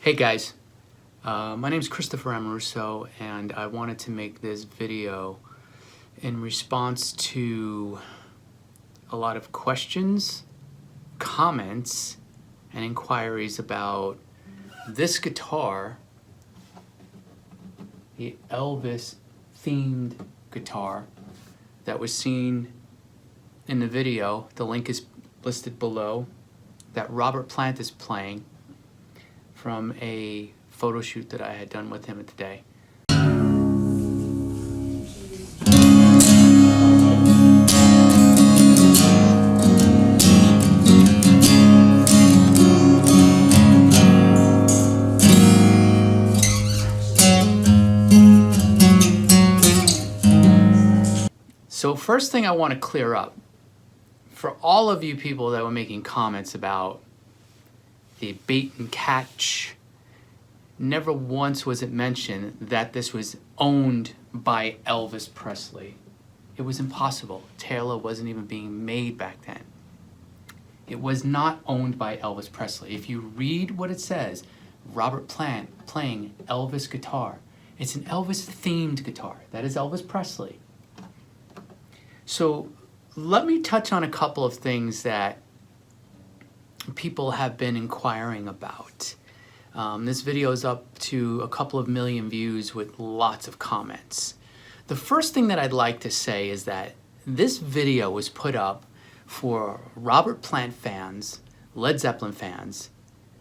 Hey guys, my name is Christopher Ameruoso, and I wanted to make this video in response to a lot of questions, comments, and inquiries about this guitar, the Elvis themed guitar that was seen in the video. The link is listed below, that Robert Plant is playing from a photo shoot that I had done with him today. So first thing I want to clear up, for all of you people that were making comments about the bait and catch, never once was it mentioned that this was owned by Elvis Presley. It was impossible. Taylor wasn't even being made back then. It was not owned by Elvis Presley. If you read what it says, Robert Plant playing Elvis guitar, it's an Elvis themed guitar. That is Elvis Presley. So let me touch on a couple of things that people have been inquiring about. This video is up to a couple of million views with lots of comments. The first thing that I'd like to say is that this video was put up for Robert Plant fans, Led Zeppelin fans,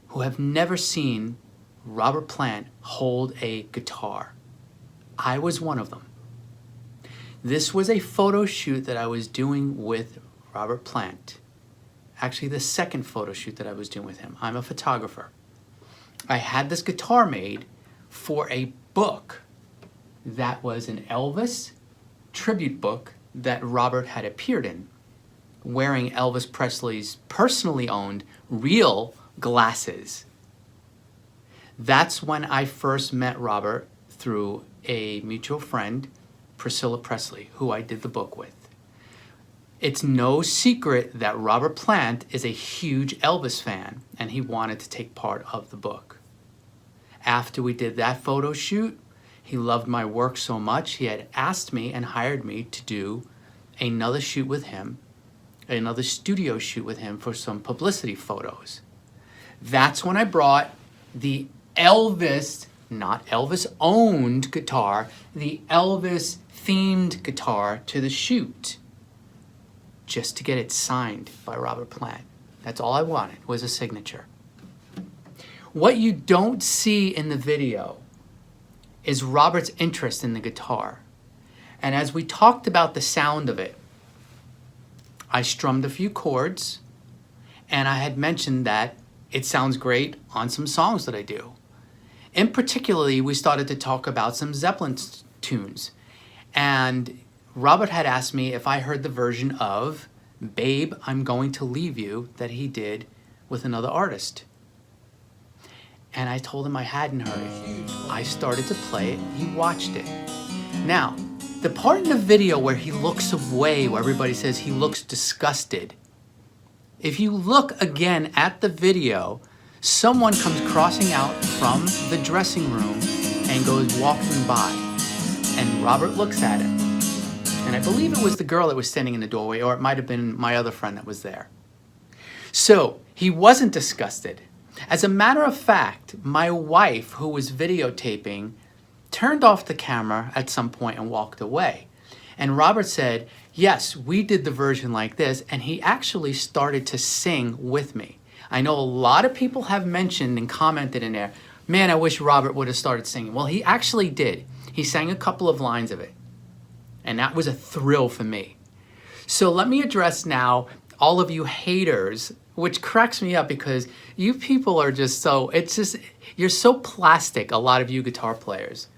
who have never seen Robert Plant hold a guitar. I was one of them. This was a photo shoot that I was doing with Robert Plant. Actually, the second photo shoot that I was doing with him. I'm a photographer. I had this guitar made for a book that was an Elvis tribute book that Robert had appeared in, wearing Elvis Presley's personally owned real glasses. That's when I first met Robert through a mutual friend, Priscilla Presley, who I did the book with. It's no secret that Robert Plant is a huge Elvis fan, and he wanted to take part of the book. After we did that photo shoot, he loved my work so much, he had asked me and hired me to do another shoot with him, another studio shoot with him for some publicity photos. That's when I brought the Elvis, not Elvis-owned guitar, the Elvis-themed guitar to the shoot, just to get it signed by Robert Plant. That's all I wanted, was a signature. What you don't see in the video is Robert's interest in the guitar. And as we talked about the sound of it, I strummed a few chords, and I had mentioned that it sounds great on some songs that I do. In particularly, we started to talk about some Zeppelin tunes. And Robert had asked me if I heard the version of Babe, I'm Going to Leave You that he did with another artist. And I told him I hadn't heard it. I started to play it, he watched it. Now, the part in the video where he looks away, where everybody says he looks disgusted, if you look again at the video, someone comes crossing out from the dressing room and goes walking by. And Robert looks at him. And I believe it was the girl that was standing in the doorway, or it might have been my other friend that was there. So he wasn't disgusted. As a matter of fact, my wife, who was videotaping, turned off the camera at some point and walked away. And Robert said, yes, we did the version like this, and he actually started to sing with me. I know a lot of people have mentioned and commented in there, man, I wish Robert would have started singing. Well, he actually did. He sang a couple of lines of it. And that was a thrill for me. So let me address now all of you haters, which cracks me up because you people are just so, you're so plastic, a lot of you guitar players.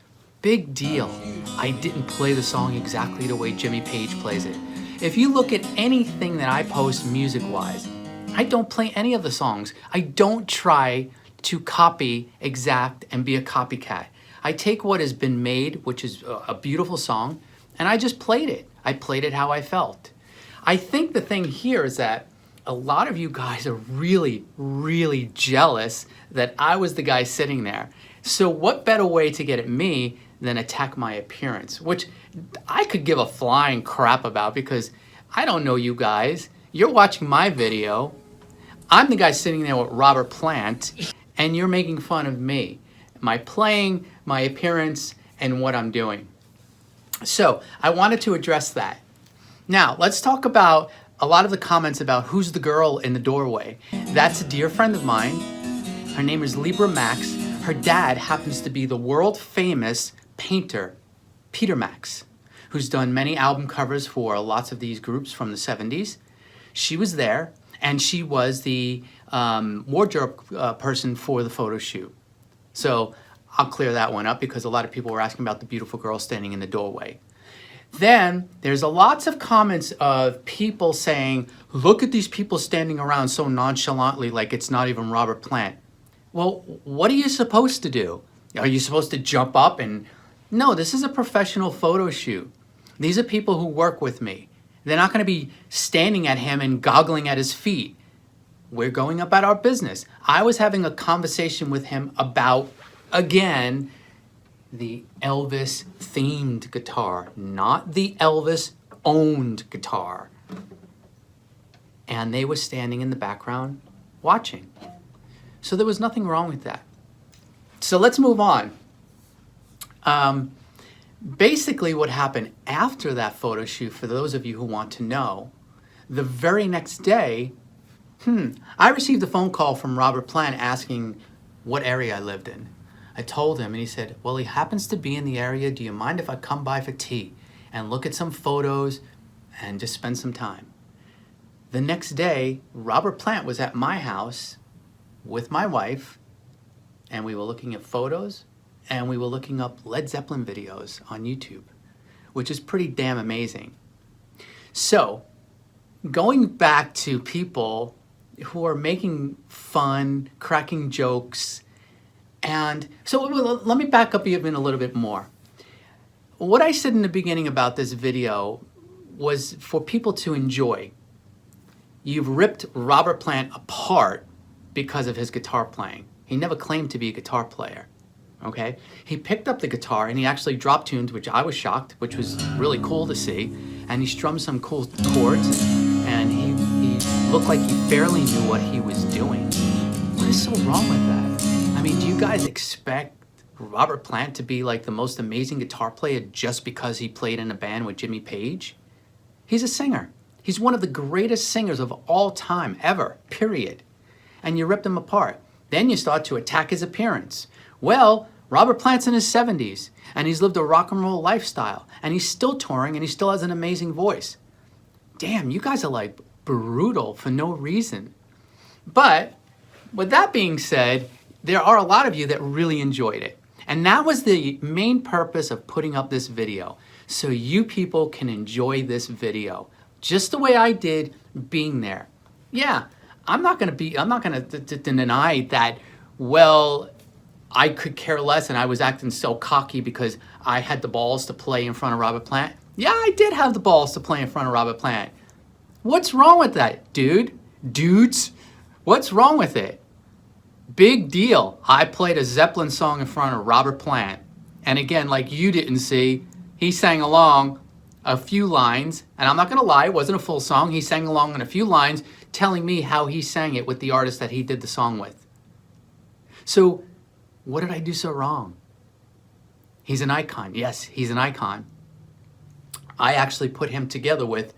Big deal. I didn't play the song exactly the way Jimmy Page plays it. If you look at anything that I post music-wise, I don't play any of the songs. I don't try to copy exact and be a copycat. I take what has been made, which is a beautiful song, and I just played it. I played it how I felt. I think the thing here is that a lot of you guys are really, really jealous that I was the guy sitting there. So what better way to get at me than attack my appearance, which I could give a flying crap about because I don't know you guys. You're watching my video. I'm the guy sitting there with Robert Plant, and you're making fun of me, my playing, my appearance, and what I'm doing. So I wanted to address that. Now, let's talk about a lot of the comments about who's the girl in the doorway. That's a dear friend of mine. Her name is Libra Max. Her dad happens to be the world famous painter, Peter Max, who's done many album covers for lots of these groups from the 70s. She was there, and she was the wardrobe person for the photo shoot. So I'll clear that one up because a lot of people were asking about the beautiful girl standing in the doorway. Then there's lots of comments of people saying, look at these people standing around so nonchalantly like it's not even Robert Plant. Well, what are you supposed to do? Are you supposed to jump up and... No, this is a professional photo shoot. These are people who work with me. They're not going to be standing at him and goggling at his feet. We're going about our business. I was having a conversation with him about, again, the Elvis themed guitar, not the Elvis owned guitar. And they were standing in the background watching. So there was nothing wrong with that. So let's move on. Basically what happened after that photo shoot, for those of you who want to know, the very next day, I received a phone call from Robert Plant asking what area I lived in. I told him, and he said, well, he happens to be in the area. Do you mind if I come by for tea and look at some photos and just spend some time? The next day, Robert Plant was at my house with my wife, and we were looking at photos, and we were looking up Led Zeppelin videos on YouTube, which is pretty damn amazing. So, going back to people who are making fun, cracking jokes, and so let me back up even a little bit more. What I said in the beginning about this video was for people to enjoy. You've ripped Robert Plant apart because of his guitar playing. He never claimed to be a guitar player, okay? He picked up the guitar and he actually drop tuned, which I was shocked, which was really cool to see. And he strummed some cool chords, and he looked like he barely knew what he was doing. What is so wrong with that? I mean, do you guys expect Robert Plant to be like the most amazing guitar player just because he played in a band with Jimmy Page? He's a singer. He's one of the greatest singers of all time, ever, period. And you ripped him apart. Then you start to attack his appearance. Well, Robert Plant's in his 70s, and he's lived a rock and roll lifestyle, and he's still touring, and he still has an amazing voice. Damn, you guys are like brutal for no reason. But with that being said, there are a lot of you that really enjoyed it. And that was the main purpose of putting up this video, so you people can enjoy this video just the way I did being there. Yeah, I'm not gonna deny that, well, I could care less and I was acting so cocky because I had the balls to play in front of Robert Plant. Yeah, I did have the balls to play in front of Robert Plant. What's wrong with that, dudes? What's wrong with it? Big deal. I played a Zeppelin song in front of Robert Plant. And again, like you didn't see, he sang along a few lines, and I'm not gonna lie, it wasn't a full song. He sang along in a few lines, telling me how he sang it with the artist that he did the song with. So, what did I do so wrong? He's an icon. Yes, he's an icon. I actually put him together with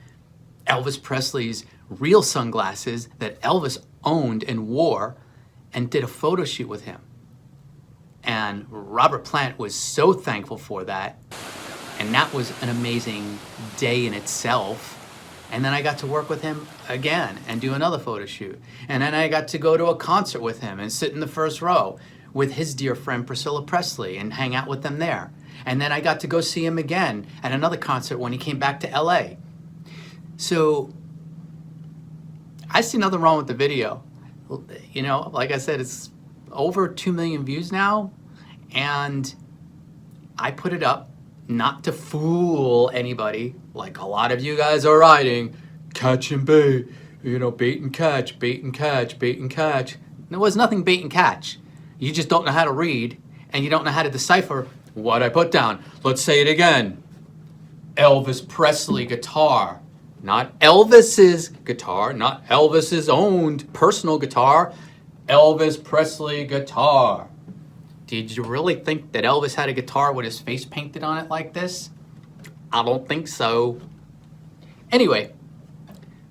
Elvis Presley's real sunglasses that Elvis owned and wore, and did a photo shoot with him. And Robert Plant was so thankful for that. And that was an amazing day in itself. And then I got to work with him again and do another photo shoot. And then I got to go to a concert with him and sit in the first row with his dear friend Priscilla Presley and hang out with them there. And then I got to go see him again at another concert when he came back to LA. So I see nothing wrong with the video. You know, like I said, it's over 2 million views now, and I put it up not to fool anybody like a lot of you guys are writing, catch and bait, you know, bait and catch, bait and catch, bait and catch. There was nothing bait and catch. You just don't know how to read, and you don't know how to decipher what I put down. Let's say it again. Elvis Presley guitar. Not Elvis's guitar, not Elvis's owned personal guitar. Elvis Presley guitar. Did you really think that Elvis had a guitar with his face painted on it like this? I don't think so. Anyway,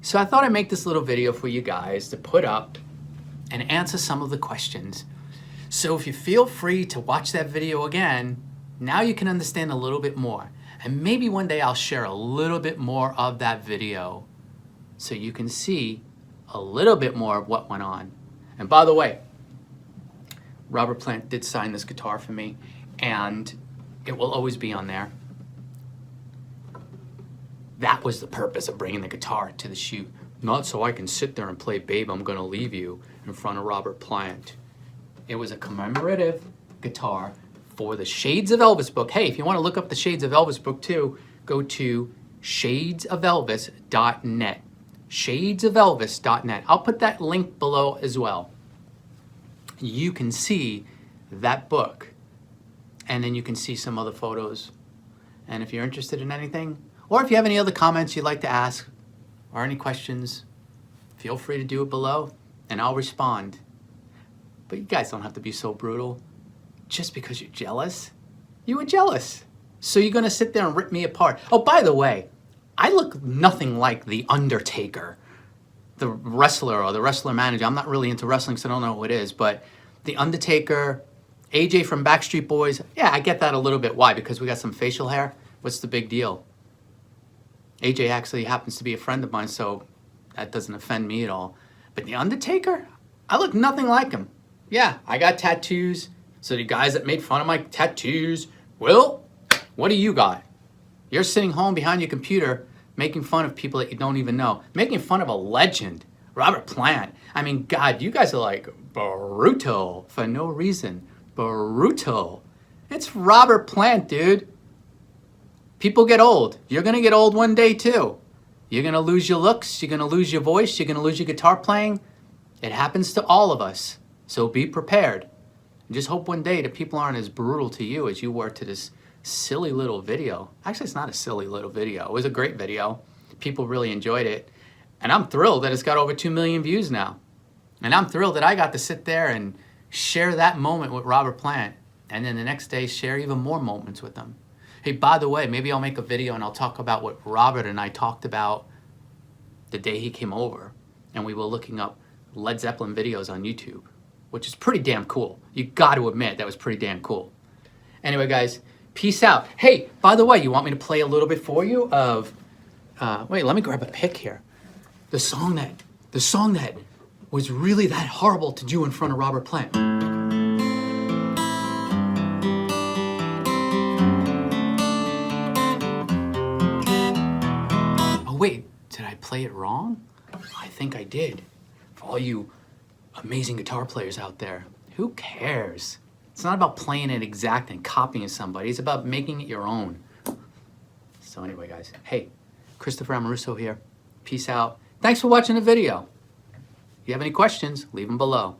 so I thought I'd make this little video for you guys to put up and answer some of the questions. So if you feel free to watch that video again, now you can understand a little bit more. And maybe one day I'll share a little bit more of that video so you can see a little bit more of what went on. And by the way, Robert Plant did sign this guitar for me, and it will always be on there. That was the purpose of bringing the guitar to the shoot. Not so I can sit there and play Babe, I'm Gonna Leave You in front of Robert Plant. It was a commemorative guitar for the Shades of Elvis book. Hey, if you want to look up the Shades of Elvis book too, go to shadesofelvis.net. Shadesofelvis.net. I'll put that link below as well. You can see that book, and then you can see some other photos. And if you're interested in anything, or if you have any other comments you'd like to ask, or any questions, feel free to do it below, and I'll respond. But you guys don't have to be so brutal. Just because you're jealous, you were jealous. So you're gonna sit there and rip me apart. Oh, by the way, I look nothing like The Undertaker, the wrestler or the wrestler manager. I'm not really into wrestling, so I don't know who it is, but The Undertaker, AJ from Backstreet Boys. Yeah, I get that a little bit. Why? Because we got some facial hair? What's the big deal? AJ actually happens to be a friend of mine, so that doesn't offend me at all. But The Undertaker, I look nothing like him. Yeah, I got tattoos. So the guys that made fun of my tattoos, well, what do you got? You're sitting home behind your computer making fun of people that you don't even know. Making fun of a legend, Robert Plant. I mean, God, you guys are like brutal for no reason. Brutal. It's Robert Plant, dude. People get old. You're going to get old one day too. You're going to lose your looks. You're going to lose your voice. You're going to lose your guitar playing. It happens to all of us. So be prepared. Just hope one day that people aren't as brutal to you as you were to this silly little video. Actually, it's not a silly little video. It was a great video. People really enjoyed it. And I'm thrilled that it's got over 2 million views now. And I'm thrilled that I got to sit there and share that moment with Robert Plant. And then the next day, share even more moments with him. Hey, by the way, maybe I'll make a video and I'll talk about what Robert and I talked about the day he came over. And we were looking up Led Zeppelin videos on YouTube, which is pretty damn cool. You got to admit, that was pretty damn cool. Anyway, guys, peace out. Hey, by the way, you want me to play a little bit for you of, wait, let me grab a pick here. The song that was really that horrible to do in front of Robert Plant. Oh, wait, did I play it wrong? I think I did. For all you amazing guitar players out there, who cares? It's not about playing it exact and copying somebody. It's about making it your own. So anyway, guys, hey, Christopher Ameruoso here. Peace out. Thanks for watching the video. If you have any questions, leave them below.